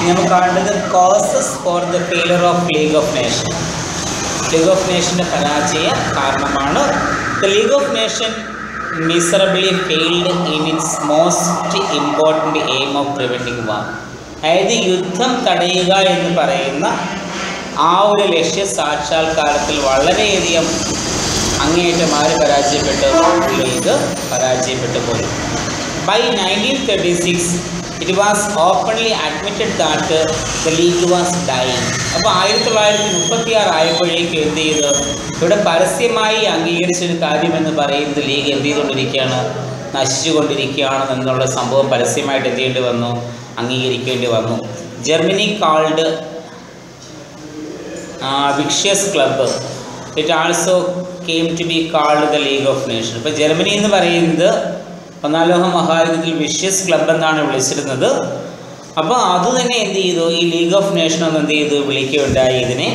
നമുക്ക് കാണേണ്ടത് causes for the failure of league of nation. League of നേഷൻ്റെ പരാജയ കാരണമാണ്. The league of nation miserably failed in its most important aim of preventing war. അതായത് യുദ്ധം തടയുക എന്ന് പറയുന്ന ആ ഒരു ലക്ഷ്യ സാക്ഷാത്കാരത്തിൽ വളരെയധികം അങ്ങേയറ്റം ആര് പരാജയപ്പെട്ടു? ലീഗ് പരാജയപ്പെട്ടു പോയി. By 1936 it was openly admitted that the league was dying. അപ്പോൾ 1936 ആയപ്പോഴേക്കും എന്ത് ചെയ്തു? ഇവിടെ പരസ്യമായി അംഗീകരിച്ചൊരു കാര്യമെന്ന് പറയുന്നത് ലീഗ് എന്ത് ചെയ്തുകൊണ്ടിരിക്കുകയാണ്? നശിച്ചുകൊണ്ടിരിക്കുകയാണ് എന്നുള്ള സംഭവം പരസ്യമായിട്ട് എന്ത് ചെയ്യേണ്ടി വന്നു? അംഗീകരിക്കേണ്ടി വന്നു. Germany called vicious club it also came to be called the league of nation. ഇപ്പോൾ ജർമ്മനി എന്ന് പറയുന്നത് ഒന്നാം ലോക മഹായുദ്ധത്തിൽ വിഷ്യസ് ക്ലബ്ബ് എന്നാണ് വിളിച്ചിരുന്നത്. അപ്പോൾ അതുതന്നെ എന്ത് ചെയ്തു? ഈ ലീഗ് ഓഫ് നേഷൻ എന്ന് എന്ത് ചെയ്തു? വിളിക്കുകയുണ്ടായി ഇതിനെ.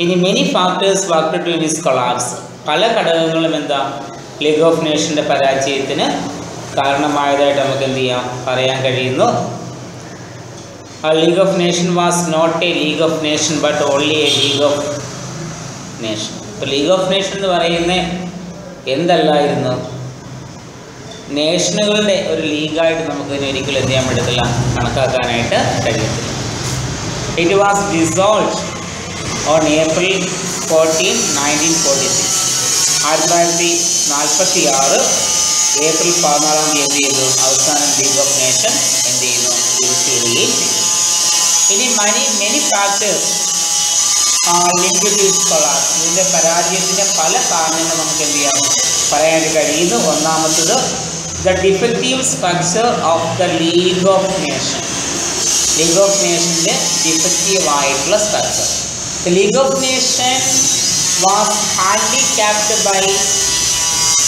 ഇനി many factors work to his collapse. പല ഘടകങ്ങളും എന്താ ലീഗ് ഓഫ് നേഷൻ്റെ പരാജയത്തിന് കാരണമായതായിട്ട് നമുക്ക് എന്ത് ചെയ്യാം? പറയാൻ കഴിയുന്നു. League of nation was not a league of nation but only a league of nation. ഇപ്പോൾ ലീഗ് ഓഫ് നേഷൻ എന്ന് പറയുന്നത് എന്തല്ലായിരുന്നു? നേഷനുകളുടെ ഒരു ലീഗായിട്ട് നമുക്കിതിനെ ഒരിക്കലും എന്ത് ചെയ്യാൻ പറ്റത്തില്ല, കണക്കാക്കാനായിട്ട് കഴിയത്തില്ല. It was dissolve on April 14, 1946. 1946 April 14 എന്ത് ചെയ്തു? അവസാനം ലീഗ് ഓഫ് നേഷൻ എന്ത് ചെയ്യുന്നു? തിരിച്ചുവിടുകയും ചെയ്തു. ഇനി many factors link to its collapse. ഇതിൻ്റെ പരാജയത്തിൻ്റെ പല കാരണങ്ങൾ നമുക്ക് എന്ത് ചെയ്യാം? പറയാനായിട്ട് കഴിയുന്നു. ഒന്നാമത്തത് the defective structure of the league of nation. League of നേഷൻ്റെ ഡിഫക്റ്റീവ് ആയിട്ടുള്ള structure. The league of nation was handicapped by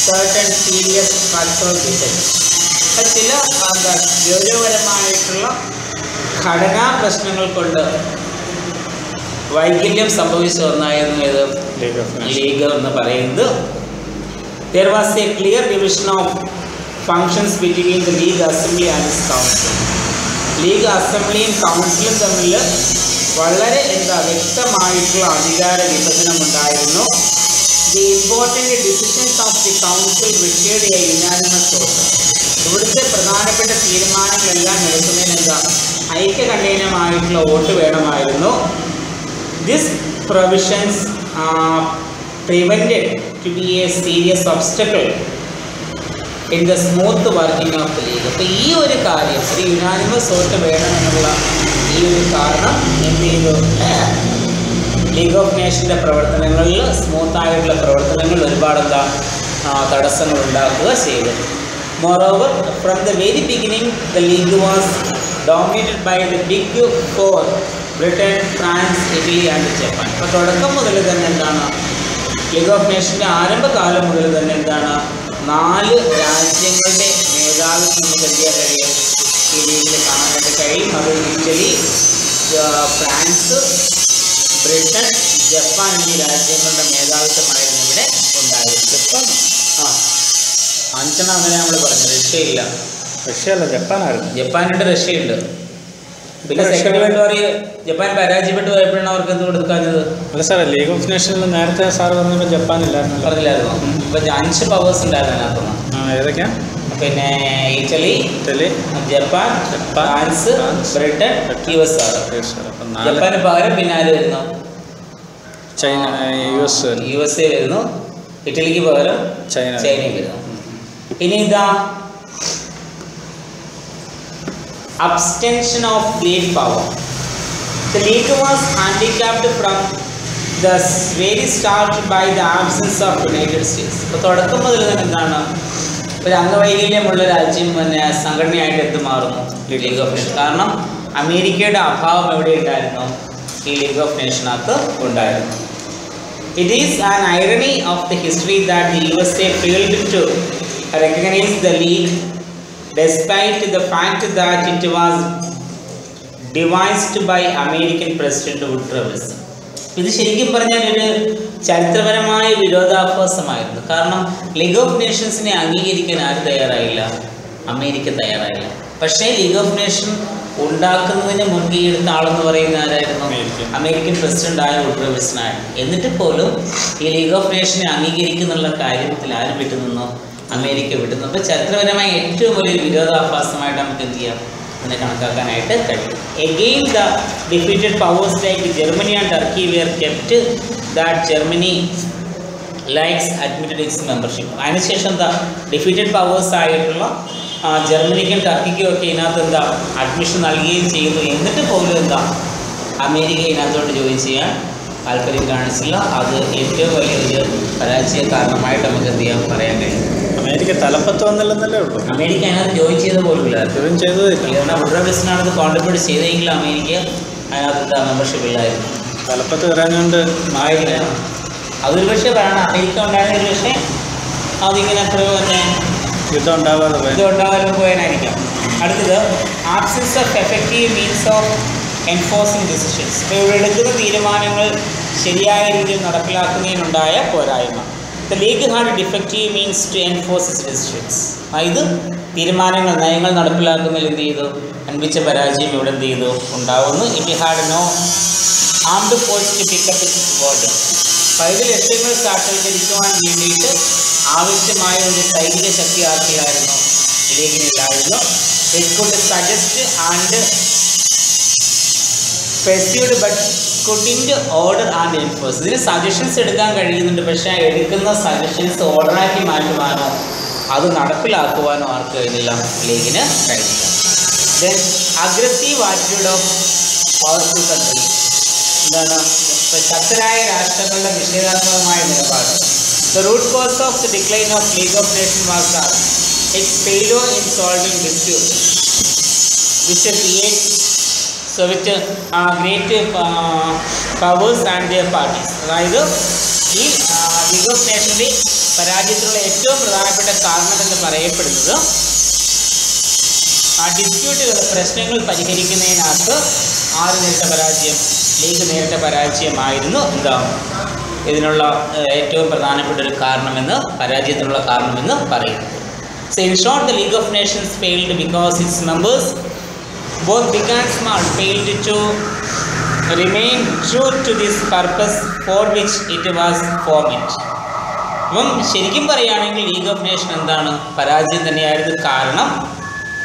certain serious structural defects. ചില ഗൗരവപരമായിട്ടുള്ള ഘടനാ പ്രശ്നങ്ങൾ കൊണ്ട് വൈകല്യം സംഭവിച്ച ഒന്നായിരുന്നു ഇത് ലീഗ് എന്ന് പറയുന്നത്. There was a clear division of functions between the League Assembly and its Council. League അസംബ്ലിയും കൗൺസിലും തമ്മിൽ വളരെ വ്യക്തമായിട്ടുള്ള അധികാര വിഭജനം ഉണ്ടായിരുന്നു. The important decisions of the council required a unanimous vote. ഇവിടുത്തെ പ്രധാനപ്പെട്ട തീരുമാനങ്ങളെല്ലാം എടുക്കുന്നതിന് ഐക്യകണ്ഠേനമായിട്ടുള്ള വോട്ട് വേണമായിരുന്നു. This provisions prevented to be a serious obstacle in the smooth working of the league. അപ്പോൾ ഈ ഒരു കാര്യം, ഒരു യുനാനിമസ് വോട്ട് വേണമെന്നുള്ള ഈ ഒരു കാരണം എന്ത് ചെയ്തു? ലീഗ് ഓഫ് നേഷൻ്റെ പ്രവർത്തനങ്ങളിൽ, സ്മൂത്തായിട്ടുള്ള പ്രവർത്തനങ്ങളിൽ ഒരുപാട് തടസ്സങ്ങൾ ഉണ്ടാക്കുക ചെയ്തു. Moreover, from the very beginning, the league was dominated by the big four: Britain, France, Italy and Japan. അപ്പോൾ തുടക്കം മുതൽ തന്നെ എന്താണ്? ലീഗ് ഓഫ് നേഷൻ്റെ ആരംഭകാലം മുതൽ തന്നെ എന്താണ്? 4 രാജ്യങ്ങളുടെ മേധാവിത്വം നമുക്ക് എന്ത് ചെയ്യാൻ കഴിയും? ഈ ലീഗിൽ കാണാനായിട്ട് കഴിയും. അത് ഇറ്റലി, ഫ്രാൻസ്, ബ്രിട്ടൻ, ജപ്പാൻ എന്നീ രാജ്യങ്ങളുടെ മേധാവിത്വമായിരുന്നു ഇവിടെ ഉണ്ടായിരുന്നു. ജപ്പാൻ 5 അങ്ങനെ നമ്മൾ പറഞ്ഞു. റഷ്യയില്ല, റഷ്യയല്ല, ജപ്പാനായിരുന്നു. ജപ്പാനുണ്ട്, റഷ്യയുണ്ട്. പിന്നെ സെക്കൻഡ് വേൾഡ് വാർ ജപ്പാൻ പരാജയപ്പെട്ട് പോയപ്പോഴാണ് അവർക്ക് എന്ത് കൊടുക്കാഞ്ഞത്? അല്ല സാറേ, ലീഗ് ഓഫ് നേഷനിൽ നേരത്തെ സാർ പറഞ്ഞപ്പോൾ ജപ്പാനില്ലായിരുന്നു, പറഞ്ഞില്ലായിരുന്നു. ഇപ്പം 5 പവേഴ്സ് ഉണ്ടായിരുന്നു അതിനകത്തുനിന്ന്. ഏതൊക്കെയാ? പിന്നെ Italy, Japan, France, Britain, USA. ജപ്പാന് പകരം പിന്നെ ആര് വരുന്നു? ചൈന, USA വരുന്നു. ഇറ്റലിക്ക് പകരം ചൈനയും വരുന്നു. ഇനി ഇതാ abstention of great power. The league was handicapped from the very start by the absence of United States. അപ്പോൾ തുടക്കം മുതൽ തന്നെ എന്താണ്? ഒരു അംഗവൈകല്യമുള്ള രാജ്യം തന്നെ സംഘടനയായിട്ട് എന്ത് മാറുന്നു? League of nation. കാരണം അമേരിക്കയുടെ അഭാവം എവിടെ ഉണ്ടായിരുന്നു? ഈ ലീഗ് ഓഫ് നേഷനകത്ത് ഉണ്ടായിരുന്നു. It is an irony of the history that the USA failed to recognize the league despite the fact that it was devised by American President Woodrow Wilson. ഇത് ശരിക്കും പറഞ്ഞാൽ ഒരു ചരിത്രപരമായ വിരോധാഭാസമായിരുന്നു. കാരണം ലീഗ് ഓഫ് നേഷൻസിനെ അംഗീകരിക്കാൻ ആര് തയ്യാറായില്ല? അമേരിക്ക തയ്യാറായില്ല. പക്ഷേ ലീഗ് ഓഫ് നേഷൻ ഉണ്ടാക്കുന്നതിന് മുൻകൈ എടുത്ത ആളെന്ന് പറയുന്ന ആരായിരുന്നു? അമേരിക്കൻ പ്രസിഡന്റായ വുഡ്രോ വിൽസൺ. എന്നിട്ട് പോലും ഈ ലീഗ് ഓഫ് നേഷനെ അംഗീകരിക്കുന്നുള്ള കാര്യത്തിൽ ആരും വിട്ടുനിന്നു? അമേരിക്ക വിട്ടുന്നു. അപ്പോൾ ചരിത്രപരമായ ഏറ്റവും വലിയൊരു വിരോധാഭാസമായിട്ട് നമുക്ക് എന്ത് ചെയ്യാം, അതിനെ കണക്കാക്കാനായിട്ട് കഴിയും. Again the defeated powers like Germany and Turkey were kept that Germany likes admitted its membership. അതിനുശേഷം എന്താ ഡിഫീറ്റഡ് പവേഴ്സ് ആയിട്ടുള്ള ജർമ്മനിക്കും ടർക്കിക്കും ഒക്കെ ഇതിനകത്ത് എന്താ അഡ്മിഷൻ നൽകുകയും ചെയ്യുന്നു. എന്നിട്ട് പോലും എന്താ അമേരിക്ക ഇതിനകത്തോട്ട് ജോയിൻ ചെയ്യാൻ താല്പര്യം കാണിച്ചില്ല. അത് ഏറ്റവും വലിയൊരു പരാജയ കാരണമായിട്ട് നമുക്ക് എന്ത് ചെയ്യാൻ പറയാൻ കഴിയും. അമേരിക്ക തലപ്പത്ത് വന്നില്ലെന്നല്ലേ ഉള്ളൂ. അമേരിക്ക അതിനകത്ത് ജോയിൻ ചെയ്ത പോലുമില്ല. ജോയിൻ ചെയ്തതില്ല. കാരണം വുഡ്രോ വിൽസണാണത് കോൺട്രിബ്യൂട്ട് ചെയ്തെങ്കിലും അമേരിക്ക അതിനകത്ത് മെമ്പർഷിപ്പ് ഇല്ലായിരുന്നു. തലപ്പത്ത് വരാഞ്ഞുകൊണ്ട് ആയില്ല. അതൊരു പക്ഷേ പറയണം, അമേരിക്ക ഉണ്ടായിരുന്ന ഒരു പക്ഷേ അതിങ്ങനെ എത്രയോ തന്നെ യുദ്ധം ഉണ്ടാവാതെ പോയാനായിരിക്കാം. അടുത്തത് absence of effective means of enforcing decisions. ഇപ്പോൾ ഇവിടെ എടുക്കുന്ന തീരുമാനങ്ങൾ ശരിയായ രീതിയിൽ നടപ്പിലാക്കുന്നതിനുണ്ടായ പോരായ്മ. The league had defective means to enforce its decisions. അതായത് തീരുമാനങ്ങൾ, നയങ്ങൾ നടപ്പിലാക്കുന്നതിൽ എന്ത് ചെയ്തു? അൻപിച്ച പരാജയം ഇവിടെ എന്ത് ചെയ്തു? ഉണ്ടാവുന്നു. It had no armed force to pick up its border. അപ്പോൾ ഇത് ലക്ഷ്യങ്ങൾ സാക്ഷാത്കരിക്കുവാൻ വേണ്ടിയിട്ട് ആവശ്യമായ ഒരു സൈനിക ശക്തി ആർക്കിലായിരുന്നു? ലീഗിനില്ലായിരുന്നു. It could suggest and persuade but couldn't order and enforce. ഇതിന് സജഷൻസ് എടുക്കാൻ കഴിയുന്നുണ്ട്, പക്ഷേ എടുക്കുന്ന സജഷൻസ് ഓർഡറാക്കി മാറ്റുവാനോ അത് നടപ്പിലാക്കുവാനോ ആർക്ക് കഴിഞ്ഞില്ല? ലീഗിന് കഴിഞ്ഞില്ല. Then aggressive attitude of powerful countries. എന്താണ്? ശക്തരായ രാഷ്ട്രങ്ങളുടെ നിഷേധാത്മകമായ നിലപാട്. The root cause of the decline of league of nation was that its failure in solving disputes which create great powers and their parties. അതായത് ഈ ലീഗ് ഓഫ് നേഷൻ്റെ പരാജയത്തിലുള്ള ഏറ്റവും പ്രധാനപ്പെട്ട കാരണം എന്ന് പറയപ്പെടുന്നത് ആ ഡിസ്പ്യൂട്ടുകൾ, പ്രശ്നങ്ങൾ പരിഹരിക്കുന്നതിനകത്ത് ആര് നേരിട്ട പരാജയം? ലീഗ് നേരിട്ട പരാജയമായിരുന്നു എന്താ ഇതിനുള്ള ഏറ്റവും പ്രധാനപ്പെട്ട ഒരു കാരണമെന്ന്, പരാജയത്തിനുള്ള കാരണമെന്ന് പറയുന്നത്. So in short, the League of Nations failed because its members, both big and small, failed to remain true to this purpose for which it was formed. അപ്പം ശരിക്കും പറയുകയാണെങ്കിൽ ലീഗ് ഓഫ് നേഷൻ എന്താണ്? പരാജയം തന്നെയായിരുന്നു. കാരണം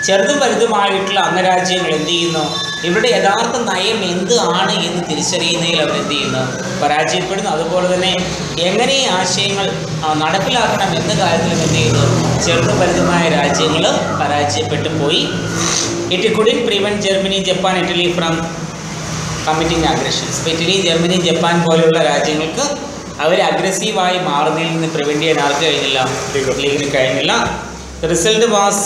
ചെറുതും വലുതുമായിട്ടുള്ള അംഗരാജ്യങ്ങൾ എന്ത് ചെയ്യുന്നു? ഇവരുടെ യഥാർത്ഥ നയം എന്ത് ആണ് എന്ന് തിരിച്ചറിയുന്നതിൽ അവർ എന്ത് ചെയ്യുന്നു? പരാജയപ്പെടുന്നു. അതുപോലെ തന്നെ എങ്ങനെ ഈ ആശയങ്ങൾ നടപ്പിലാക്കണം എന്ന കാര്യത്തിലും എന്ത് ചെയ്തു? ചെറുതും വലുതുമായ രാജ്യങ്ങൾ പരാജയപ്പെട്ടു പോയി. It couldn't prevent Germany, Japan, Italy from committing aggressions. ഇപ്പോൾ ഇറ്റലി, ജർമ്മനി, ജപ്പാൻ പോലെയുള്ള രാജ്യങ്ങൾക്ക് അവർ അഗ്രസീവായി മാറുന്നതിൽ നിന്ന് പ്രിവെൻറ്റ് ചെയ്യാൻ ആർക്ക് കഴിഞ്ഞില്ല? ലീഗിന് കഴിഞ്ഞില്ല. The result was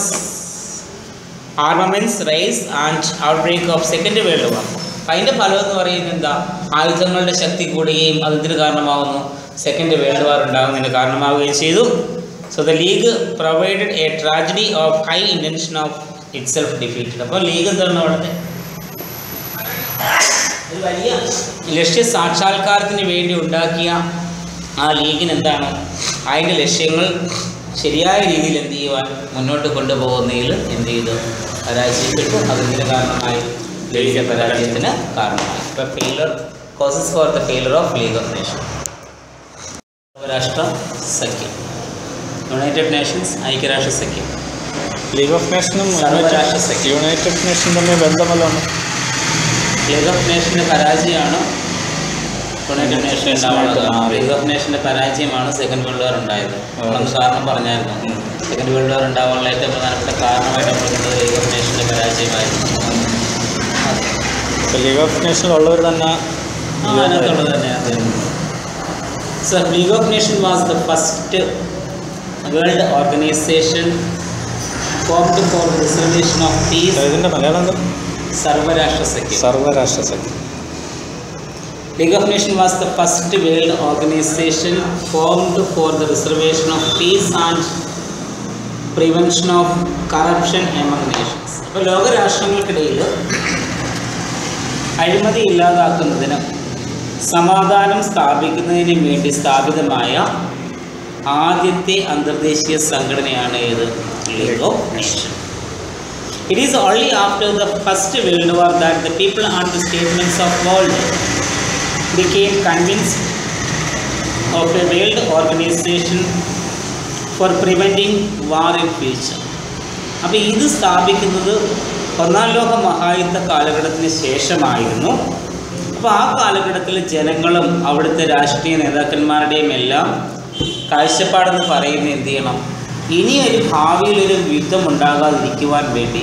armaments rise and outbreak of second world war. അതിൻ്റെ ഫലം എന്ന് പറയുന്നത് എന്താ? ആയുധങ്ങളുടെ ശക്തി കൂടുകയും അതിന് കാരണമാകുന്നു സെക്കൻഡ് വേൾഡ് വാർ ഉണ്ടാകുന്നതിന് കാരണമാവുകയും ചെയ്തു. So the league provided A tragedy of high intention of it self defeated. അപ്പോൾ ലീഗ് എന്താണ്? അവിടുത്തെ ഒരു വലിയ ലക്ഷ്യ സാക്ഷാത്കാരത്തിന് വേണ്ടി ഉണ്ടാക്കിയ ആ ലീഗിന് എന്താണ്? അതിൻ്റെ ലക്ഷ്യങ്ങൾ ശരിയായ രീതിയിൽ എന്ത് ചെയ്യുവാൻ മുന്നോട്ട് കൊണ്ടുപോകുന്നതിൽ എന്ത് ചെയ്തു? പരാജയപ്പെട്ടു. അതിന് കാരണമായി ലീഗിൻ്റെ പരാജയത്തിന് കാരണമായി. ഇപ്പോൾ failure causes for the failure of league of nation. രാഷ്ട്ര സഖ്യം, യുണൈറ്റഡ് നേഷൻസ്, ഐക്യരാഷ്ട്ര സഖ്യം. ലീഗ് ഓഫ് നേഷനും സർവ്വരാഷ്ട്ര സഖ്യം, യുണൈറ്റഡ് നേഷൻ തമ്മിൽ ബന്ധമല്ലാണ്. ലീഗ് ഓഫ് നേഷൻ്റെ പരാജയമാണ് യുണൈറ്റഡ് നേഷൻ ഉണ്ടാവുന്നത്. ലീഗ് ഓഫ് നേഷൻ്റെ പരാജയമാണ് സെക്കൻഡ് വേൾഡ് വാർ ഉണ്ടായത്. നമ്മൾ കാരണം പറഞ്ഞായിരുന്നു, സെക്കൻഡ് വേൾഡ് വാർ ഉണ്ടാവാനുള്ള ഏറ്റവും പ്രധാനപ്പെട്ട കാരണമായിട്ട് നമ്മൾ കണ്ടത് ലീഗ് ഓഫ് നേഷൻ്റെ പരാജയമായിരുന്നു. ലീഗ് ഓഫ് നേഷനിലുള്ളവർ തന്നെ അതിനകത്തുള്ളത് തന്നെയാണ്. So league of nation was the first world organization formed for reservation of peace. ഇതിൻ്റെ മലയാളം സർവ്വരാഷ്ട്ര സഖ്യം. സർവ്വരാഷ്ട്ര സഖ്യം. League of Nations was the first world organization formed for the reservation of peace and prevention of corruption among nations. അപ്പോൾ ലോകരാഷ്ട്രങ്ങൾക്കിടയിൽ അഴിമതി ഇല്ലാതാക്കുന്നതിനും സമാധാനം സ്ഥാപിക്കുന്നതിനും വേണ്ടി സ്ഥാപിതമായ ആദ്യത്തെ അന്തർദേശീയ സംഘടനയാണ് ഏത്? League of nation. It is only after the First World War that the people and the statements of world became convinced of a world organization for preventing war in future. അപ്പോൾ ഇത് സ്ഥാപിക്കുന്നത് ഒന്നാം ലോക മഹായുദ്ധ കാലഘട്ടത്തിന് ശേഷമായിരുന്നു. അപ്പോൾ ആ കാലഘട്ടത്തിൽ ജനങ്ങളും അവിടുത്തെ രാഷ്ട്രീയ നേതാക്കന്മാരുടെയും എല്ലാം കാഴ്ചപ്പാടെന്ന് പറയുന്നത് എന്ത് ചെയ്യണം, ഇനിയൊരു ഭാവിയിലൊരു യുദ്ധം ഉണ്ടാകാതിരിക്കുവാൻ വേണ്ടി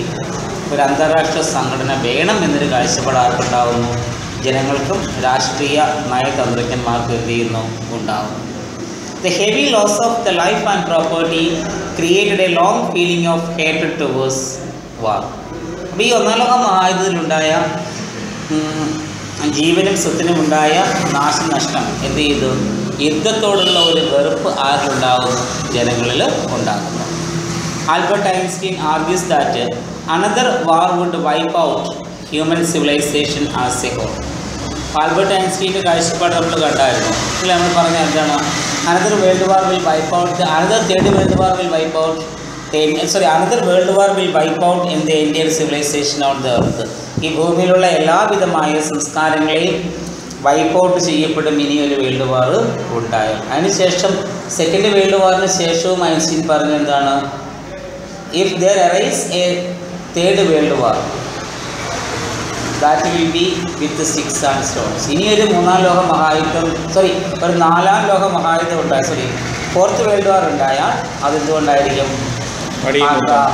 ഒരു അന്താരാഷ്ട്ര സംഘടന വേണം എന്നൊരു കാഴ്ചപ്പാട് ആർക്കുണ്ടാകുന്നു, ജനങ്ങൾക്കും രാഷ്ട്രീയ നയതന്ത്രജ്ഞന്മാർക്കും എന്ത് ചെയ്യുന്നു, ഉണ്ടാകുന്നു. The heavy loss of the life and property created a long feeling of hatred towards war. അപ്പോൾ ഈ ഒന്നാം ലോക മഹായുദ്ധത്തിലുണ്ടായ ജീവനും സ്വത്തിനും ഉണ്ടായ നാശനഷ്ടം എന്ത് ചെയ്തു, യുദ്ധത്തോടുള്ള ഒരു വെറുപ്പ് ആരിലുണ്ടാകുന്നു, ജനങ്ങളിൽ ഉണ്ടാകുന്നു. Albert Einstein argues that another war would wipe out human civilization as a whole. Albert ഐൻസ്റ്റീൻ്റെ കാഴ്ചപ്പാട് നമ്മൾ കണ്ടായിരുന്നു. നമ്മൾ പറഞ്ഞ എന്താണ്, another world war will wipe out another world war will wipe out in the entire civilization on the earth. ഈ ഭൂമിയിലുള്ള എല്ലാവിധമായ സംസ്കാരങ്ങളെയും വൈപ്പ് ഔട്ട് ചെയ്യപ്പെടും ഇനിയൊരു വേൾഡ് വാർ ഉണ്ടായോ. അതിനുശേഷം സെക്കൻഡ് വേൾഡ് വാറിന് ശേഷവും ഐൻസ്റ്റീൻ പറഞ്ഞ എന്താണ്, if there arise a third world war that will be with the sticks and stones. ഇനിയൊരു മൂന്നാം ലോക മഹായുദ്ധം ഒരു നാലാം ലോക മഹായുദ്ധം ഉണ്ടായി ഫോർത്ത് വേൾഡ് വാർ ഉണ്ടായാൽ അതെന്തുകൊണ്ടായിരിക്കും,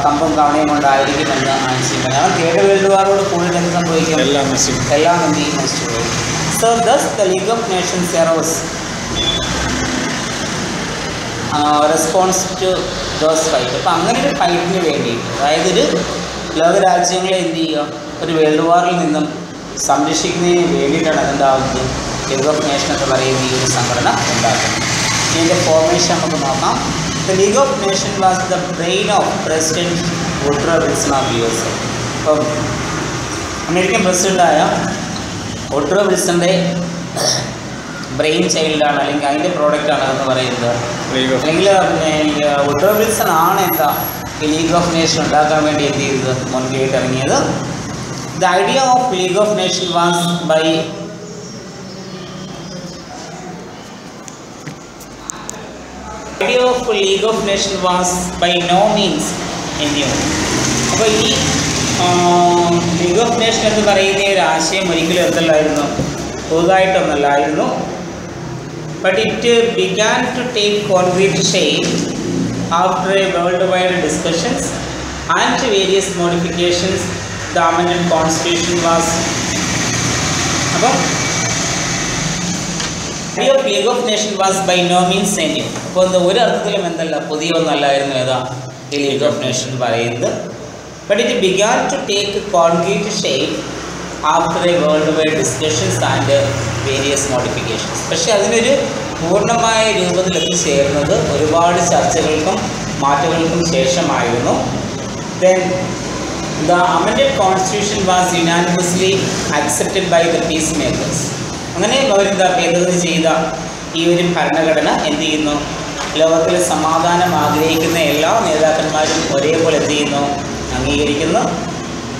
കമ്പും കവണയും കൊണ്ടായിരിക്കുമെന്ന് ഐൻസ്റ്റീൻ പറഞ്ഞു. കാരണം തേർഡ് വേൾഡ് വാറോട് കൂടുതൽ എന്ത് സംഭവിക്കും, എല്ലാം നശിച്ചു പോകും. So thus the League of Nations arose response to those fight. അപ്പോൾ അങ്ങനെ ഒരു ഫൈറ്റിന് വേണ്ടി, അതായത് ഒരു ലോകരാജ്യങ്ങളെ എന്ത് ചെയ്യുക, ഒരു വേൾഡ് വാറിൽ നിന്നും സംരക്ഷിക്കുന്നതിന് വേണ്ടിയിട്ടാണ് അതുണ്ടാകുന്നത് ലീഗ് ഓഫ് നേഷൻ എന്ന് പറയുന്ന ഈ ഒരു സംഘടന ഉണ്ടാക്കുന്നത്. ഇതിൻ്റെ ഫോർമേഷൻ നമുക്ക് നോക്കാം. The league of nation was the brain of president Woodrow Wilson of USA. അപ്പം അമേരിക്കൻ പ്രസിഡൻ്റായ വുഡ്രോ വിൽസൻ്റെ ബ്രെയിൻ ചൈൽഡാണ്, അല്ലെങ്കിൽ അതിൻ്റെ പ്രോഡക്റ്റാണ് എന്ന് പറയുന്നത്. അല്ലെങ്കിൽ വുഡ്രോ വിൽസൺ ആണ് എന്താ ഈ ലീഗ് ഓഫ് നേഷൻ ഉണ്ടാക്കാൻ വേണ്ടി എന്ത് ചെയ്തത്, മുൻകൈയിട്ട് ഇറങ്ങിയത്. The idea of league of nation was by no means new. അപ്പോൾ ഈ ലീഗ് ഓഫ് നേഷൻ എന്ന് പറയുന്ന ഒരു ആശയം ഒരിക്കലും എന്തല്ലായിരുന്നു, പുതുതായിട്ടൊന്നല്ലായിരുന്നു. But it began to take concrete shape after a worldwide discussions and various modifications. The amended constitution was the idea of League of Nations was by no means new. അപ്പോൾ ഒരു അർത്ഥത്തിലും എന്തല്ല, പുതിയൊന്നല്ലായിരുന്നു ഏതാ ഈ ലീഗ് ഓഫ് നേഷൻ പറയുന്നത്. But it began to take concrete shape after a worldwide discussions and various modifications. പക്ഷേ അതിനൊരു പൂർണ്ണമായ രൂപത്തിൽ എത്തിച്ചേർന്നത് ഒരുപാട് ചർച്ചകൾക്കും മാറ്റങ്ങൾക്കും ശേഷമായിരുന്നു. Then the amended constitution was unanimously accepted by the peacemakers. അങ്ങനെ അവരെന്താ ഭേദഗതി ചെയ്ത ഈ ഒരു ഭരണഘടന എന്ത് ചെയ്യുന്നു, ലോകത്തിലെ സമാധാനം ആഗ്രഹിക്കുന്ന എല്ലാ നേതാക്കന്മാരും ഒരേപോലെ എന്ത് ചെയ്യുന്നു, അംഗീകരിക്കുന്നു.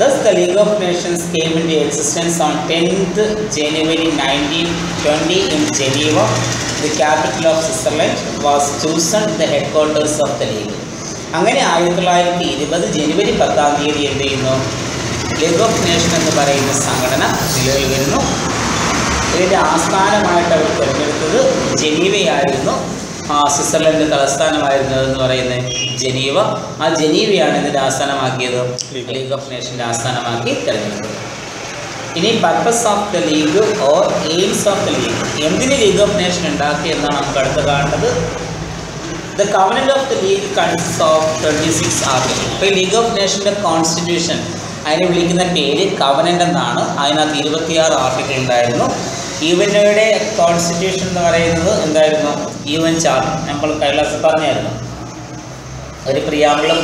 Thus, the League of Nations came into existence on 10th January 1920 in Geneva. The capital of Switzerland was chosen the headquarters of the League. അങ്ങനെ 1920 ജനുവരി 10-ാം തീയതി എന്ത് ചെയ്യുന്നു, ലീഗ് ഓഫ് നേഷൻ എന്ന് പറയുന്ന സംഘടന നിലവിൽ വരുന്നു. ഇതിൻ്റെ ആസ്ഥാനമായിട്ട് അവർ തിരഞ്ഞെടുത്തത് ജനീവയായിരുന്നു. സ്വിറ്റ്സർലൻഡ് തലസ്ഥാനമായിരുന്നതെന്ന് പറയുന്നത് ജനീവ. ആ ജനീവയാണ് ഇതിൻ്റെ ആസ്ഥാനമാക്കിയത്, ലീഗ് ഓഫ് നേഷൻ്റെ ആസ്ഥാനമാക്കി തിരഞ്ഞെടുത്തത്. ഇനി purpose of the league or aims of the league, എന്തിന് ലീഗ് ഓഫ് നേഷൻ ഉണ്ടാക്കി എന്നാണ് നമുക്ക് അടുത്ത് കാണേണ്ടത്. The covenant of the league consist of 36 article. ഇപ്പോൾ ഈ ലീഗ് ഓഫ് നേഷൻ്റെ കോൺസ്റ്റിറ്റ്യൂഷൻ അതിനെ വിളിക്കുന്ന പേര് കവനന്റ് എന്നാണ്. അതിനകത്ത് 26 ആർട്ടിക്കിൾ ഉണ്ടായിരുന്നു. UN-യുടെ കോൺസ്റ്റിറ്റ്യൂഷൻ എന്ന് പറയുന്നത് എന്തായിരുന്നു, UN ചാർട്ടർ. നമ്മൾ കൈലാസ് പറഞ്ഞായിരുന്നു, ഒരു പ്രിയാമ്പിളും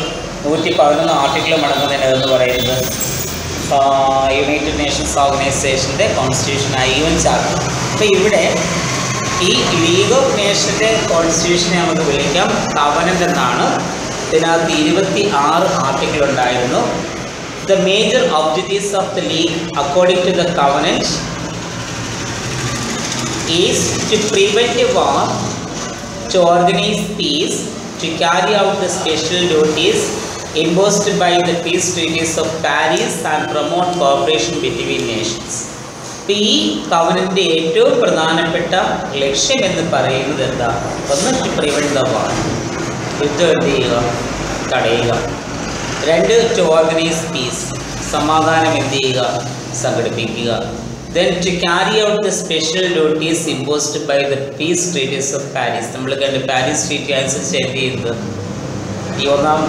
111 ആർട്ടിക്കിളും അടങ്ങുന്നതിനെന്ന് പറയുന്നത് യുണൈറ്റഡ് നേഷൻസ് ഓർഗനൈസേഷൻ്റെ കോൺസ്റ്റിറ്റ്യൂഷനായ UN ചാർട്ടർ. അപ്പോൾ ഇവിടെ ഈ ലീഗ് ഓഫ് നേഷൻ്റെ കോൺസ്റ്റിറ്റ്യൂഷനെ നമുക്ക് വിളിക്കാം കവനന്റ് എന്നാണ്. ഇതിനകത്ത് 26 ആർട്ടിക്കിൾ ഉണ്ടായിരുന്നു. The major objectives of the league according to the covenant is to prevent a war, to organize peace, to carry out the special duties imposed by the peace treaties of Paris and promote cooperation between nations. ഇപ്പോൾ ഈ കവനൻ്റെ ഏറ്റവും പ്രധാനപ്പെട്ട ലക്ഷ്യം എന്ന് പറയുന്നത് എന്താ? ഒന്ന്, to prevent the war, യുദ്ധം എന്ത് ചെയ്യുക, തടയുക. രണ്ട്, ടു ഓർഗനൈസ് പീസ്, സമാധാനം എന്ത് ചെയ്യുക, സംഘടിപ്പിക്കുക. Then to carry out the special duties imposed by the peace treaties of Paris. നമ്മൾ കണ്ട് പാരീസ് ട്രീറ്റി അനുസരിച്ച് എന്ത് ചെയ്യുന്നത്, ഈ ഒന്നാം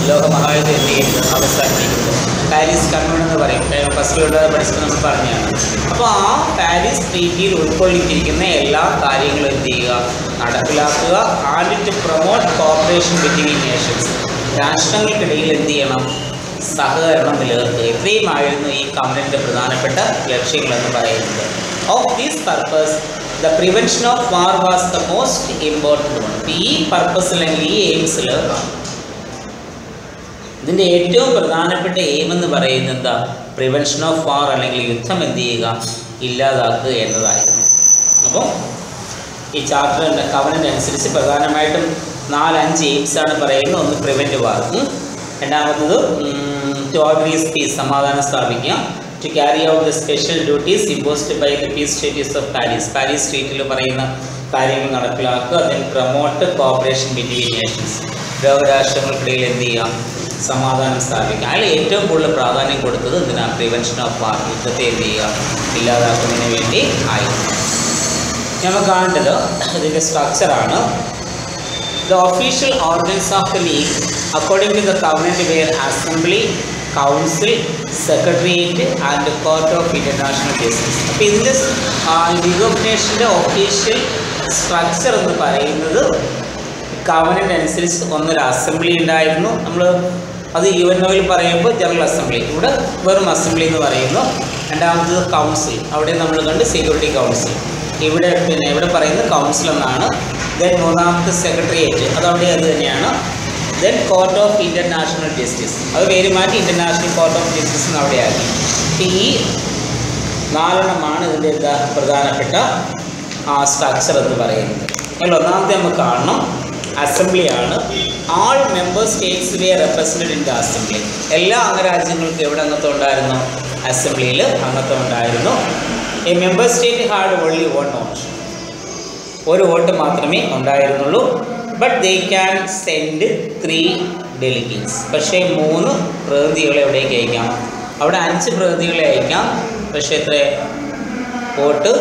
ലോകമഹായുദ്ധം എന്ത് ചെയ്യുന്നത്, അവസാനിപ്പിക്കുന്നത്. പാരീസ് കൺവെൻഷൻ എന്ന് പറയും, ഫസ്റ്റിലുള്ള പഠിച്ചത് നമ്മൾ പറഞ്ഞതാണ്. അപ്പോൾ ആ പാരീസ് ട്രീറ്റിയിൽ ഉൾക്കൊള്ളിച്ചിരിക്കുന്ന എല്ലാ കാര്യങ്ങളും എന്ത് ചെയ്യുക, നടപ്പിലാക്കുക. And to promote cooperation between nations, രാഷ്ട്രങ്ങൾക്കിടയിൽ എന്ത് ചെയ്യണം, സഹകരണം നിലനിർത്തുക. ഇത്രയുമായിരുന്നു ഈ കവനൻ്റെ പ്രധാനപ്പെട്ട ലക്ഷ്യങ്ങളെന്ന് പറയുന്നത്. Of these purpose the prevention of war was the most important one. ഈ പർപ്പസിൽ അല്ലെങ്കിൽ ഈ എയിംസിൽ ഇതിൻ്റെ ഏറ്റവും പ്രധാനപ്പെട്ട എയിം എന്ന് പറയുന്നത് എന്താ? പ്രിവെൻഷൻ ഓഫ് വാർ അല്ലെങ്കിൽ യുദ്ധം എന്ത് ചെയ്യുക, ഇല്ലാതാക്കുക എന്നതായിരുന്നു. അപ്പോൾ ഈ ചാപ്റ്ററിൻ്റെ കവനൻ്റ് അനുസരിച്ച് പ്രധാനമായിട്ടും 4-5 എയിംസാണ് പറയുന്നത്. ഒന്ന്, പ്രിവെൻറ്റ് വാർ. രണ്ടാമത്തത് ടു ഓർഗനൈസ് പീസ്, സമാധാനം സ്ഥാപിക്കുക. To carry out the special duties imposed by the peace treaties of Paris, Paris ട്രീറ്റിൽ പറയുന്ന കാര്യങ്ങൾ നടപ്പിലാക്കുക. Then promote cooperation between nations, ലോകരാഷ്ട്രങ്ങൾക്കിടയിൽ എന്ത് ചെയ്യുക, സമാധാനം സ്ഥാപിക്കുക. അതിൽ ഏറ്റവും കൂടുതൽ പ്രാധാന്യം കൊടുത്തത് ഇതിനാണ്, പ്രിവെൻഷൻ ഓഫ് വാർ, യുദ്ധത്തെ എന്ത് ചെയ്യുക, ഇല്ലാതാക്കുന്നതിന് വേണ്ടി ആയിരുന്നു. നമുക്ക് കാണേണ്ടത് ഇതിൻ്റെ സ്ട്രക്ചറാണ്. The official organs of the league according to the covenant were Assembly, Council, Secretariat and Court of International Justice. അപ്പോൾ ഇതിൻ്റെ ലീഗ് ഓഫ് നേഷൻ്റെ ഒഫീഷ്യൽ സ്ട്രക്ചർ എന്ന് പറയുന്നത് കവനൻ്റ് അനുസരിച്ച് ഒന്നൊരു അസംബ്ലി ഉണ്ടായിരുന്നു. നമ്മൾ അത് UNOയിൽ പറയുമ്പോൾ ജനറൽ അസംബ്ലി, ഇവിടെ വെറും അസംബ്ലി എന്ന് പറയുന്നു. രണ്ടാമത്തത് കൗൺസിൽ, അവിടെ നമ്മൾ കണ്ട് സെക്യൂരിറ്റി കൗൺസിൽ, ഇവിടെ പറയുന്നത് കൗൺസിൽ എന്നാണ്. ദെൻ മൂന്നാമത്തെ സെക്രട്ടേറിയറ്റ്, അതവിടെ അത് തന്നെയാണ്. Then court of international justice, അത് പേര് മാറ്റി ഇൻ്റർനാഷണൽ കോർട്ട് ഓഫ് ജസ്റ്റിസ് എന്ന് അവിടെ ആക്കി. ഈ 4 ഇതിൻ്റെ പ്രധാനപ്പെട്ട സ്ട്രക്ചർ എന്ന് പറയുന്നത്. അതിൽ ഒന്നാമത്തെ നമുക്ക് കാണണം, അസംബ്ലിയാണ്. All member states were represented in the assembly. എല്ലാ അംഗരാജ്യങ്ങൾക്കും എവിടെ അംഗത്വം ഉണ്ടായിരുന്നു? അസംബ്ലിയിൽ അംഗത്വം ഉണ്ടായിരുന്നു. A member state had only 1 vote, ഒരു വോട്ട് മാത്രമേ ഉണ്ടായിരുന്നുള്ളൂ. But they can send 3 delegates. പക്ഷേ 3 പ്രതിനിധികളെ എവിടേക്ക് അയക്കാം? അവിടെ 5 പ്രതിനിധികളെ അയക്കാം. പക്ഷേ എത്ര വോട്ട്?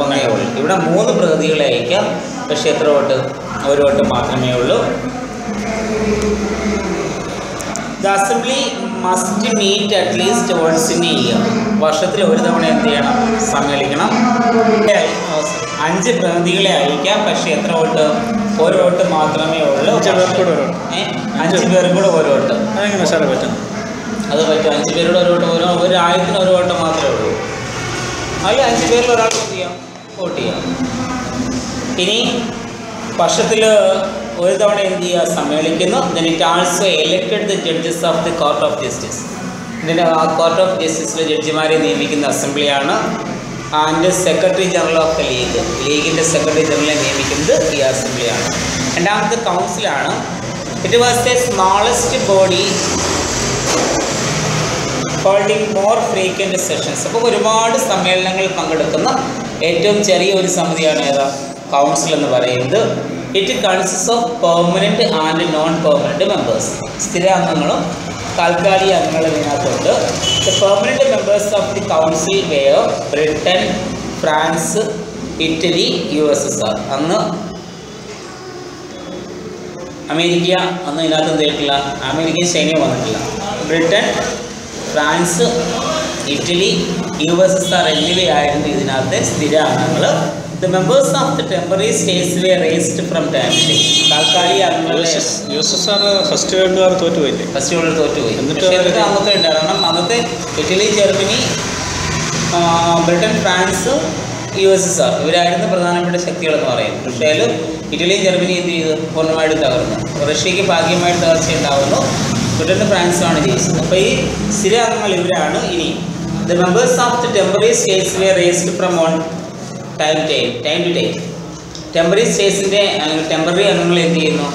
1 ഉള്ളൂ. ഇവിടെ 3 പ്രതിനിധികളെ അയക്കാം. പക്ഷേ എത്ര വോട്ട്? 1 വോട്ട് മാത്രമേ ഉള്ളൂ. The assembly must meet at least once in a year. വർഷത്തിൽ ഒരു തവണ എന്ത് ചെയ്യണം? സമ്മേളിക്കണം. 5 പ്രതിനിധികളെ അയക്കാം. പക്ഷേ എത്ര വോട്ട്? 1 വോട്ട് മാത്രമേ ഉള്ളൂ. 5 പേർക്കും കൂടെ 1 വോട്ട്. അതെങ്ങനെ സാറേ പറ്റും? അത് പറ്റും. 5 പേരുടെ 1 വോട്ട്, ഒരു ആയത്തിന് 1 വോട്ട് മാത്രമേ ഉള്ളൂ. അതിൽ 5 പേരിൽ ഒരാൾ എന്ത് ചെയ്യാം? വോട്ട് ചെയ്യാം. ഇനി വർഷത്തിൽ ഒരു തവണ എന്ത് ചെയ്യുക? സമ്മേളിക്കുന്നു. Then it also elected the judges of the court of justice. ഇതിൻ്റെ കോർട്ട് ഓഫ് ജസ്റ്റിസിലെ ജഡ്ജിമാരെ നിയമിക്കുന്ന അസംബ്ലിയാണ്. And secretary general of the league, ലീഗിൻ്റെ സെക്രട്ടറി ജനറലെ നിയമിക്കുന്നത് ഈ അസംബ്ലിയാണ്. രണ്ടാമത്തെ കൗൺസിലാണ്. It was a smallest body holding more frequent sessions. അപ്പോൾ ഒരുപാട് സമ്മേളനങ്ങളിൽ പങ്കെടുക്കുന്ന ഏറ്റവും ചെറിയ ഒരു സമിതിയാണ് ഏതാ? കൗൺസിൽ എന്ന് പറയുന്നത്. It consist of permanent and non permanent members. സ്ഥിര അംഗങ്ങളും താൽക്കാലിക അംഗങ്ങളും ഇതിനകത്തുണ്ട്. The permanent members of the council were Britain, France, Italy, USSR. അന്ന് അമേരിക്ക അന്ന് ഇതിനകത്ത് എന്തിട്ടില്ല, അമേരിക്കൻ സൈന്യം വന്നിട്ടില്ല. ബ്രിട്ടൻ, ഫ്രാൻസ്, ഇറ്റലി, USSR എന്നിവയായിരുന്നു ഇതിനകത്തെ സ്ഥിര അംഗങ്ങൾ. The members of the temporary states were raised from time to time. താൽക്കാലിക അംഗങ്ങളുടെ USSR ഫസ്റ്റ് വേൾഡ് വാർ തോറ്റുപോയില്ലേ? ഫസ്റ്റ് വേൾഡ് തോറ്റുപോയി. പക്ഷേ എന്നിട്ട് അന്നത്തെ ഉണ്ടായിരുന്നു. അന്നത്തെ Italy, Germany, Britain, France, USSR ഇവരായിരുന്നു പ്രധാനപ്പെട്ട ശക്തികളെന്ന് പറയുന്നത്. പക്ഷേ അതിൽ ഇറ്റലിയും ജർമ്മനി എന്ത് ചെയ്തു? പൂർണ്ണമായിട്ട് തകർന്നു. റഷ്യക്ക് ഭാഗ്യമായിട്ട് തകർച്ച ഉണ്ടാകുന്നു. തുടർന്ന് ഫ്രാൻസാണ് ജയിച്ചത്. അപ്പോൾ ഈ സ്ഥിര അംഗങ്ങൾ ഇവരാണ്. ഇനി the members of the temporary states were raised from on time to time. Temporary സ്റ്റേറ്റ്സിൻ്റെ അല്ലെങ്കിൽ ടെമ്പററി അംഗങ്ങൾ എന്ത് ചെയ്യുന്നു?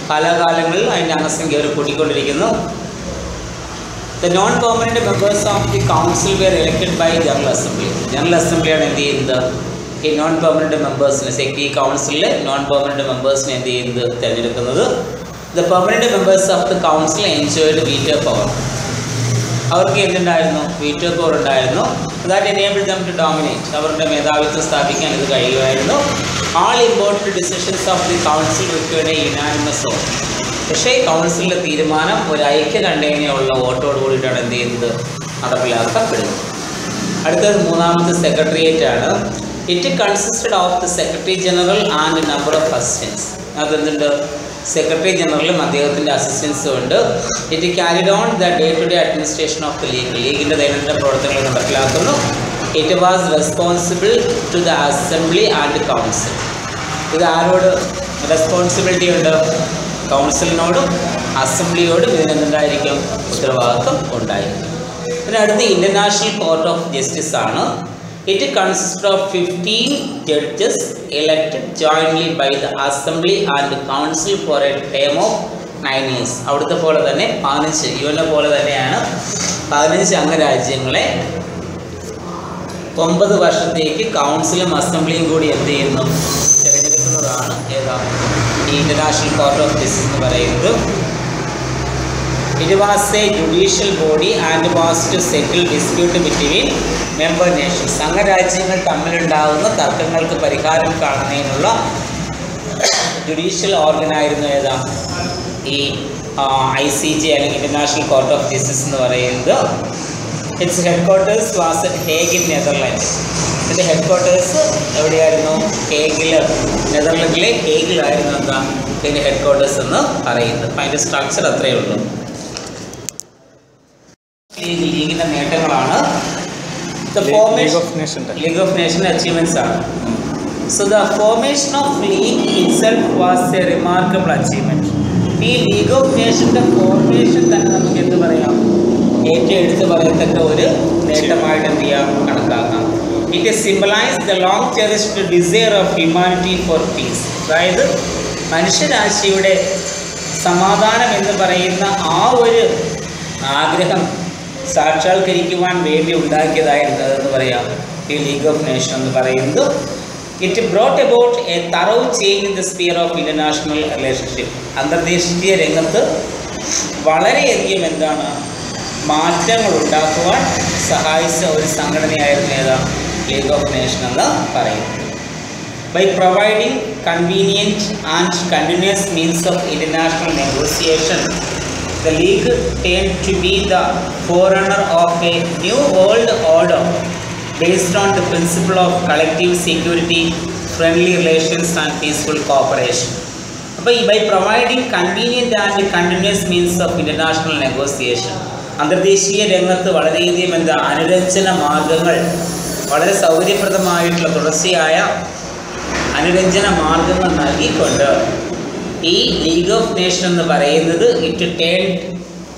കാലാകാലങ്ങളിൽ അതിൻ്റെ അംഗസംഖ്യ അവർ കൂട്ടിക്കൊണ്ടിരിക്കുന്നു. The non permanent members of the council were elected by general assembly. General അസംബ്ലിയാണ് എന്ത് ചെയ്യുന്നത്? ഈ നോൺ പെർമനൻറ്റ് മെമ്പേഴ്സിനെ, ഈ കൗൺസിലിലെ നോൺ പെർമനൻറ്റ് മെമ്പേഴ്സിനെ എന്ത് ചെയ്യുന്നത്? തിരഞ്ഞെടുക്കുന്നത്. The permanent members of the council enjoyed veto power. അവർക്ക് എന്തുണ്ടായിരുന്നു? വീറ്റോ പവർ ഉണ്ടായിരുന്നു. That enabled them to dominate. അവരുടെ മേധാവിത്വം സ്ഥാപിക്കാൻ ഇത് കഴിയുമായിരുന്നു. All important decisions of the council required a unanimous vote. പക്ഷേ കൗൺസിലിൻ്റെ തീരുമാനം ഒരു ഐക്യകണ്ഠേനയുള്ള വോട്ടോട് കൂടിയിട്ടാണ് എന്ത് ചെയ്യുന്നത്? നടപ്പിലാക്കപ്പെടുന്നത്. അടുത്തത് മൂന്നാമത്തെ സെക്രട്ടേറിയറ്റ് ആണ്. It consisted of the secretary general and number of assistants. അതെന്തുണ്ട്? സെക്രട്ടറി ജനറലും അദ്ദേഹത്തിൻ്റെ അസിസ്റ്റൻസും ഉണ്ട്. It carried on the day to day administration of the league. ലീഗിൻ്റെ ദൈനംദിന പ്രവർത്തനങ്ങൾ നടപ്പിലാക്കുന്നു. It was responsible to the assembly and council. ഇത് ആരോട് റെസ്പോൺസിബിലിറ്റി ഉണ്ട്? കൗൺസിലിനോടും അസംബ്ലിയോടും ഇതിനെന്തുണ്ടായിരിക്കും? ഉത്തരവാദിത്വം ഉണ്ടായിരിക്കും. പിന്നെ അടുത്ത് ഇൻ്റർനാഷണൽ കോർട്ട് ഓഫ് ജസ്റ്റിസ് ആണ്. It consist of 15 judges elected jointly by the assembly and council for a term of 9 years. അവിടുത്തെ പോലെ തന്നെ 15 യുഎന്നെ പോലെ തന്നെയാണ് 15 അംഗരാജ്യങ്ങളെ 9 വർഷത്തേക്ക് കൗൺസിലും അസംബ്ലിയും കൂടി എന്ത് ചെയ്യുന്നു? തിരഞ്ഞെടുക്കുന്നതാണ് ഏതാണ്? ഈ ഇൻ്റർനാഷണൽ കോർട്ട് ഓഫ് ജസ്റ്റിസ് എന്ന് പറയുന്നത്. It was a judicial body and was to settle dispute between member nations. അംഗരാജ്യങ്ങൾ തമ്മിലുണ്ടാകുന്ന തർക്കങ്ങൾക്ക് പരിഹാരം കാണുന്നതിനുള്ള ജുഡീഷ്യൽ ഓർഗനായിരുന്നു ഏതാ? ഈ ICJ അല്ലെങ്കിൽ ഇൻ്റർനാഷണൽ കോർട്ട് ഓഫ് ജസ്റ്റിസ് എന്ന് പറയുന്നത്. It's head quarters was at Hague in Netherland. ഇതിൻ്റെ ഹെഡ് ക്വാർട്ടേഴ്സ് എവിടെയായിരുന്നു? ഹേഗിൽ, നെതർലൻഡിലെ ഹേഗിലായിരുന്നു എന്താ ഇതിൻ്റെ ഹെഡ് ക്വാർട്ടേഴ്സ് എന്ന് പറയുന്നത്. അപ്പം അതിൻ്റെ സ്ട്രക്ചർ അത്രയേ ഉള്ളൂ. ലീഗിൻ്റെ നേട്ടങ്ങളാണ്. ലീഗ് ഓഫ് നേഷൻ അച്ചീവ്മെൻറ്റ്സ് ആണ്. So the formation of league itself was A remarkable achievement. ഈ ലീഗ് ഓഫ് നേഷൻ്റെ ഫോർമേഷൻ തന്നെ നമുക്ക് എന്ത് പറയാം? ഏറ്റവും എടുത്ത് പറയത്തക്ക ഒരു നേട്ടമായിട്ട് എന്ത് ചെയ്യാം? കണക്കാക്കാം. It symbolise the long cherished desire of humanity for peace. അതായത് മനുഷ്യരാശിയുടെ സമാധാനം എന്ന് പറയുന്ന ആ ഒരു ആഗ്രഹം സാക്ഷാത്കരിക്കുവാൻ വേണ്ടി ഉണ്ടാക്കിയതായിരുന്നതെന്ന് പറയാം ഈ ലീഗ് ഓഫ് നേഷൻ എന്ന് പറയുന്നത്. It brought about a thorough change in the sphere of international relationship. അന്തർദേശീയ രംഗത്ത് വളരെയധികം എന്താണ് മാറ്റങ്ങൾ ഉണ്ടാക്കുവാൻ സഹായിച്ച ഒരു സംഘടനയായിരുന്നു ഏതാ? ലീഗ് ഓഫ് നേഷൻ എന്ന് പറയുന്നത്. By providing convenient and continuous means of international negotiation, the league turned to be the forerunner of a new world order based on the principle of collective security, friendly relations and peaceful cooperation. By providing convenient and continuous means of international negotiation, അന്തർദേശീയ രംഗത്ത് വളരെയധികം അനുരഞ്ജന മാർഗങ്ങൾ, വളരെ സൗകര്യപ്രദമായിട്ടുള്ള തുടർച്ചയായ അനുരഞ്ജന മാർഗങ്ങൾ നൽകിക്കൊണ്ട് ഈ ലീഗ് ഓഫ് നേഷൻ എന്ന് പറയുന്നത് it turn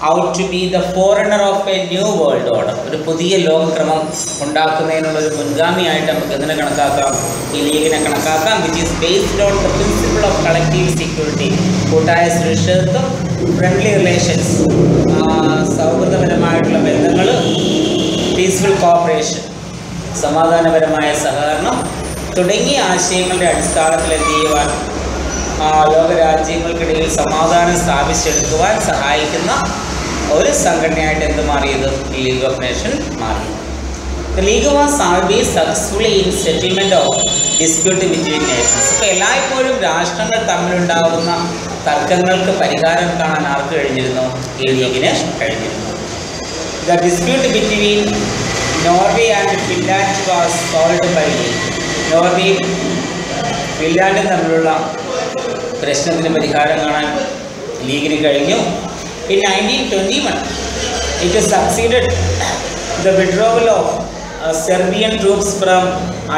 out to be the forerunner of a new world order. ഒരു പുതിയ ലോകക്രമം ഉണ്ടാക്കുന്നതിനുള്ളൊരു മുൻഗാമിയായിട്ട് നമുക്ക് ഇതിനെ കണക്കാക്കാം, ഈ ലീഗിനെ കണക്കാക്കാം. Which is based on the principle of collective security, കൂട്ടായ സുരക്ഷിതത്വം, ഫ്രണ്ട്ലി റിലേഷൻസ്, സൗഹൃദപരമായിട്ടുള്ള ബന്ധങ്ങൾ, പീസ്ഫുൾ കോപ്പറേഷൻ, സമാധാനപരമായ സഹകരണം തുടങ്ങിയ ആശയങ്ങളുടെ അടിസ്ഥാനത്തിൽ എന്ത് ചെയ്യുവാൻ ലോകരാജ്യങ്ങൾക്കിടയിൽ സമാധാനം സ്ഥാപിച്ചെടുക്കുവാൻ സഹായിക്കുന്ന ഒരു സംഘടനയായിട്ട് എന്ത് മാറിയത്? ഈ ലീഗ് ഓഫ് നേഷൻ മാറി. The league was always successfully in settlement of dispute between Nations. ഇപ്പോൾ എല്ലായ്പ്പോഴും രാഷ്ട്രങ്ങൾ തമ്മിലുണ്ടാകുന്ന തർക്കങ്ങൾക്ക് പരിഹാരം കാണാൻ ആർക്ക് കഴിഞ്ഞിരുന്നു? ഈ ലീഗിന് കഴിഞ്ഞിരുന്നു. The dispute between Norway and Finland was solved by league. നോർവേയും ഫിൻലാൻഡും തമ്മിലുള്ള പ്രശ്നത്തിന് പരിഹാരം കാണാൻ ലീഗിന് കഴിഞ്ഞു. In 1921, it succeeded the withdrawal of Serbian troops from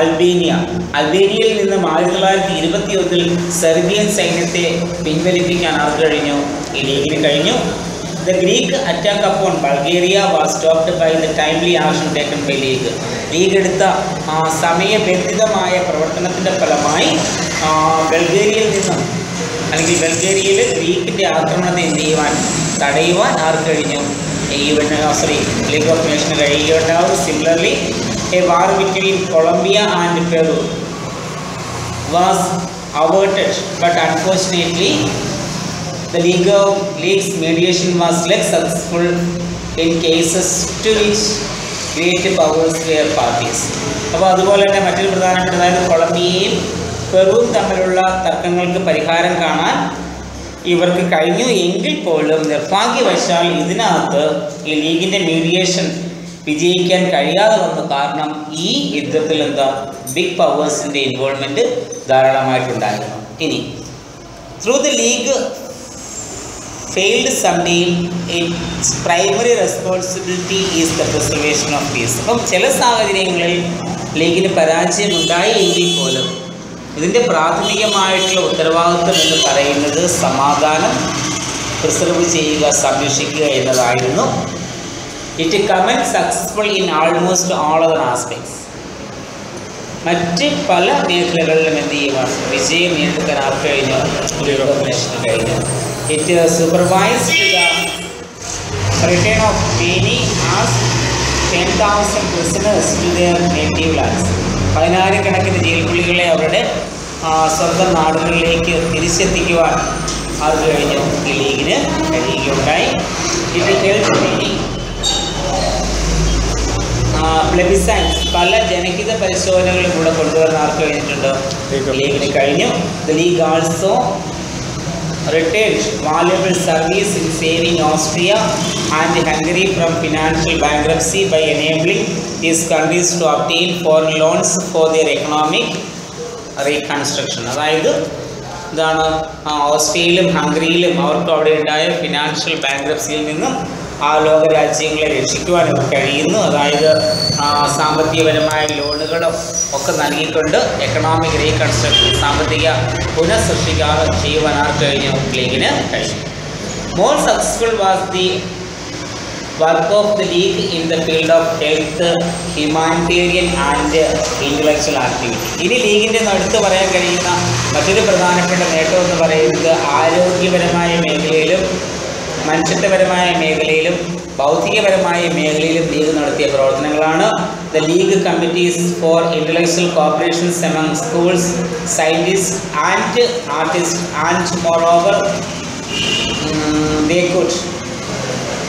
Albania. അൽബേനിയയിൽ നിന്നും 1921 സെർബിയൻ സൈന്യത്തെ പിൻവലിപ്പിക്കാൻ ആർക്ക് കഴിഞ്ഞു? ഈ ലീഗിന് കഴിഞ്ഞു. The Greek attack upon Bulgaria was stopped by the timely action taken by League. League എടുത്ത സമയബന്ധിതമായ പ്രവർത്തനത്തിൻ്റെ ഫലമായി ബൾഗേറിയയിൽ നിന്നും അല്ലെങ്കിൽ ബൾഗേറിയയിൽ ഗ്രീക്കിൻ്റെ ആക്രമണത്തെ എന്ത് ചെയ്യുവാൻ തടയുവാൻ ആർക്ക് കഴിഞ്ഞു? ലീഗ് ഓഫ് നേഷന് കഴിയുകയുണ്ടാവും. Similarly a war between Colombia and Peru was averted, but unfortunately the League's mediation was less successful in cases to which great powers were parties. അപ്പോൾ അതുപോലെ തന്നെ മറ്റൊരു പ്രധാനപ്പെട്ട, അതായത് കൊളംബിയയും പെറുവും തമ്മിലുള്ള തർക്കങ്ങൾക്ക് പരിഹാരം കാണാൻ ഇവർക്ക് കഴിഞ്ഞു എങ്കിൽ പോലും നിർഭാഗ്യവശാൽ ഇതിനകത്ത് ഈ ലീഗിൻ്റെ മീഡിയേഷൻ വിജയിക്കാൻ കഴിയാതെ വന്നു. കാരണം ഈ യുദ്ധത്തിൽ ബിഗ് പവേഴ്സിൻ്റെ ഇൻവോൾവ്മെൻറ്റ് ധാരാളമായിട്ടുണ്ടായിരുന്നു. ഇനി through the league failed someday, its primary responsibility is the preservation of peace. അപ്പം ചില സാഹചര്യങ്ങളിൽ ലീഗിന് പരാജയമുണ്ടായി എങ്കിൽ പോലും ഇതിൻ്റെ പ്രാഥമികമായിട്ടുള്ള ഉത്തരവാദിത്വം എന്ന് പറയുന്നത് സമാധാനം പ്രിസർവ് ചെയ്യുക, സംരക്ഷിക്കുക എന്നതായിരുന്നു. It commend successful in almost all other aspects. മറ്റ് പല മേഖലകളിലും എന്ത് ചെയ്യുവാൻ വിജയം നേടിയെടുക്കാൻ ആർക്ക് കഴിഞ്ഞു? കഴിഞ്ഞു. It supervised the return of many as 10,000 prisoners to their native lands. 10,000 കണക്കിന് ജയിൽ പുള്ളികളെ അവരുടെ സ്വന്തം നാടുകളിലേക്ക് തിരിച്ചെത്തിക്കുവാൻ ആർക്ക് കഴിഞ്ഞു? ഈ ലീഗിന് കഴിയുകയുണ്ടായി. ഇത് കേൾക്കുമെങ്കിൽ പ്ലെബിസൈറ്റ്സ്, പല ജനഹിത പരിശോധനകളും കൂടെ കൊണ്ടുവരാൻ ആർക്ക് കഴിഞ്ഞിട്ടുണ്ട്? ലീഗിന് കഴിഞ്ഞു. The league also retained valuable service in saving Austria and Hungary from financial bankruptcy by enabling these countries to obtain foreign loans for their economic reconstruction. അതായത് ഇതാണ് ഓസ്ട്രിയയിലും ഹംഗറിയിലും അവർക്ക് അവിടെ ഉണ്ടായ ഫിനാൻഷ്യൽ ബാങ്ക്രപ്സിയിൽ നിന്നും ആ ലോകരാജ്യങ്ങളെ രക്ഷിക്കുവാൻ അവർക്ക് കഴിയുന്നു. അതായത് സാമ്പത്തികപരമായ ലോണുകളും ഒക്കെ നൽകിക്കൊണ്ട് എക്കണോമിക് റീകൺസ്ട്രക്ഷൻ, സാമ്പത്തിക പുനഃസൃഷ്ടിക്കാതെ ചെയ്യുവാൻ ആർക്ക് കഴിഞ്ഞു? ലീഗിന് കഴിഞ്ഞു. More successful was the work of the league in the field of health, humanitarian and intellectual activity. ഇനി ലീഗിൻ്റെ എടുത്തു പറയാൻ കഴിയുന്ന മറ്റൊരു പ്രധാനപ്പെട്ട നേട്ടം എന്ന് പറയുന്നത് ആരോഗ്യപരമായ മേഖലയിലും മനുഷ്യത്വപരമായ മേഖലയിലും ബൗദ്ധികപരമായ മേഖലയിലും ലീഗ് നടത്തിയ പ്രവർത്തനങ്ങളാണ്. The league committees for intellectual corporations among schools, scientist and artist and moreover they could,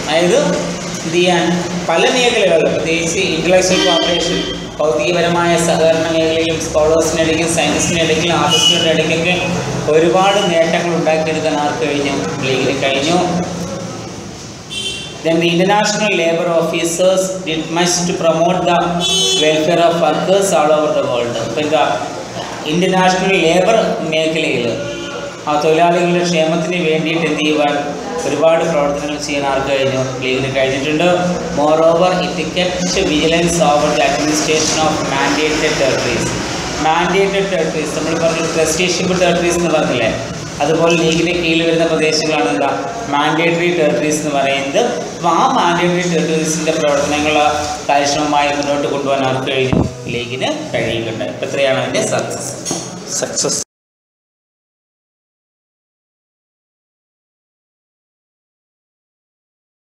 അതായത് എന്ത് ചെയ്യാൻ പല മേഖലകളിലും, പ്രത്യേകിച്ച് ഇൻ്റലക്ച്വൽ കോർപ്പറേഷൻ ഭൗതികപരമായ സഹകരണ മേഖലയിലും സ്കോളേഴ്സിൻ്റെ ഇടയ്ക്കും സയൻറ്റിസ്റ്റിൻ്റെ ഇടയ്ക്കും ആർട്ടിസ്റ്റിൻ്റെ ഇടയ്ക്കൊക്കെ ഒരുപാട് നേട്ടങ്ങൾ ഉണ്ടാക്കിയെടുക്കാൻ ആർക്ക് കഴിഞ്ഞു? ലീഗിന് കഴിഞ്ഞു. Then the international labor officers did much to promote the welfare of workers all over the world. അപ്പോൾ എന്താ ഇൻ്റർനാഷണൽ ലേബർ മേഖലയിൽ ആ തൊഴിലാളികളുടെ ക്ഷേമത്തിന് വേണ്ടിയിട്ട് എന്ത് ചെയ്യുവാൻ ഒരുപാട് പ്രവർത്തനങ്ങൾ ചെയ്യാൻ ആർക്ക് കഴിഞ്ഞു? ലീഗിന് കഴിഞ്ഞിട്ടുണ്ട്. More over it kept vigilance over the administration of mandated territories. Mandated territories നമ്മൾ പറഞ്ഞു, ട്രസ്റ്റീഷിപ്പ് ടെറിട്ടറീസ് എന്ന് പറഞ്ഞില്ലേ, അതുപോലെ ലീഗിൻ്റെ കീഴിൽ വരുന്ന പ്രദേശങ്ങളാണ് എന്താ മാൻഡേറ്ററി ടെറിട്ടറീസ് എന്ന് പറയുന്നത്. അപ്പോൾ ആ മാൻഡേറ്ററി ടെറിട്ടറീസിൻ്റെ പ്രവർത്തനങ്ങൾ കാര്യക്ഷമമായി മുന്നോട്ട് കൊണ്ടുപോകാൻ ആർക്ക് കഴിഞ്ഞു? ലീഗിന് കഴിയുകയുണ്ടായി. ഇപ്പോൾ എത്രയാണ് അതിൻ്റെ സക്സസ്?